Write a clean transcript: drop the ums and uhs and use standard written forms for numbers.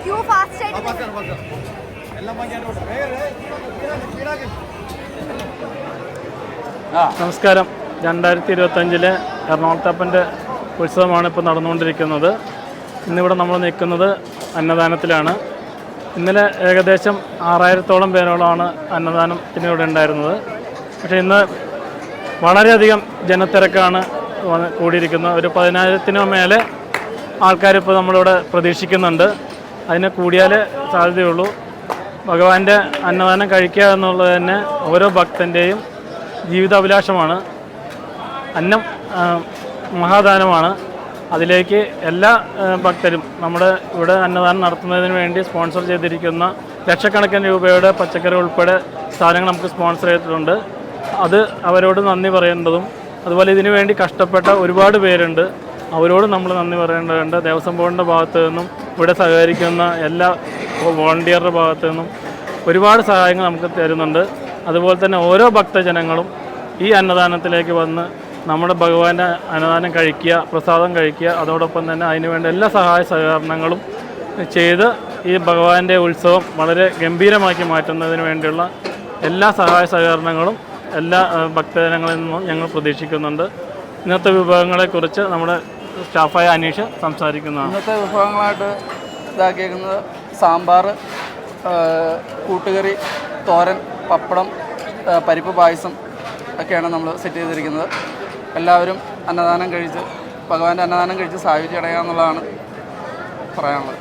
Q fast ആയിട്ട് നമസ്കാരം. 2025 എറണാകുളത്തപ്പൻ്റെ ഉത്സവമാണ് ഇപ്പോൾ നടന്നുകൊണ്ടിരിക്കുന്നത്. ഇന്നിവിടെ നമ്മൾ നിൽക്കുന്നത് അന്നദാനത്തിലാണ്. ഇന്നലെ ഏകദേശം 6000-ഓളം പേരോളമാണ് അന്നദാനത്തിനിവിടെ ഉണ്ടായിരുന്നത്. പക്ഷേ ഇന്ന് വളരെയധികം ജനത്തിരക്കാണ് കൂടിയിരിക്കുന്നത്. ഒരു 10,000-ന് മേലെ ആൾക്കാരിപ്പോൾ നമ്മളിവിടെ പ്രതീക്ഷിക്കുന്നുണ്ട്. അതിന് കൂടിയാലേ സാധ്യതയുള്ളൂ. ഭഗവാന്റെ അന്നദാനം കഴിക്കുക എന്നുള്ളത് തന്നെ ഓരോ ഭക്തൻ്റെയും ജീവിതാഭിലാഷമാണ്. അന്നം മഹാദാനമാണ്. അതിലേക്ക് എല്ലാ ഭക്തരും നമ്മുടെ ഇവിടെ അന്നദാനം നടത്തുന്നതിന് വേണ്ടി സ്പോൺസർ ചെയ്തിരിക്കുന്ന ലക്ഷക്കണക്കിന് രൂപയുടെ പച്ചക്കറി ഉൾപ്പെടെ സാധനങ്ങൾ നമുക്ക് സ്പോൺസർ ചെയ്തിട്ടുണ്ട്. അത് അവരോട് നന്ദി പറയേണ്ടതും, അതുപോലെ ഇതിനു വേണ്ടി കഷ്ടപ്പെട്ട ഒരുപാട് പേരുണ്ട്, അവരോട് നമ്മൾ നന്ദി പറയേണ്ടതുണ്ട്. ദേവസ്വം ബോർഡിൻ്റെ ഭാഗത്തു നിന്നും ഇവിടെ സഹകരിക്കുന്ന എല്ലാ വോളണ്ടിയറുടെ ഭാഗത്തു നിന്നും ഒരുപാട് സഹായങ്ങൾ നമുക്ക് തരുന്നുണ്ട്. അതുപോലെ തന്നെ ഓരോ ഭക്തജനങ്ങളും ഈ അന്നദാനത്തിലേക്ക് വന്ന് നമ്മുടെ ഭഗവാന്റെ അന്നദാനം കഴിക്കുക, പ്രസാദം കഴിക്കുക, അതോടൊപ്പം തന്നെ അതിനുവേണ്ട എല്ലാ സഹായ സഹകരണങ്ങളും ചെയ്ത് ഈ ഭഗവാന്റെ ഉത്സവം വളരെ ഗംഭീരമാക്കി മാറ്റുന്നതിന് വേണ്ടിയുള്ള എല്ലാ സഹായ സഹകരണങ്ങളും എല്ലാ ഭക്തജനങ്ങളിൽ നിന്നും ഞങ്ങൾ പ്രതീക്ഷിക്കുന്നുണ്ട്. ഇന്നത്തെ വിഭവങ്ങളെക്കുറിച്ച് നമ്മുടെ സ്റ്റാഫായ അനീഷ് സംസാരിക്കുന്നതാണ്. ഇന്നത്തെ വിഭവങ്ങളായിട്ട് ഇതാക്കിയിരിക്കുന്നത് സാമ്പാർ, കൂട്ടുകറി, തോരൻ, പപ്പടം, പരിപ്പ് പായസം ഒക്കെയാണ് നമ്മൾ സെറ്റ് ചെയ്തിരിക്കുന്നത്. എല്ലാവരും അന്നദാനം കഴിച്ച് ഭഗവാന്റെ അന്നദാനം കഴിച്ച് സായുജ്യം അടയാന്നുള്ളതാണ് പറയാനുള്ളത്.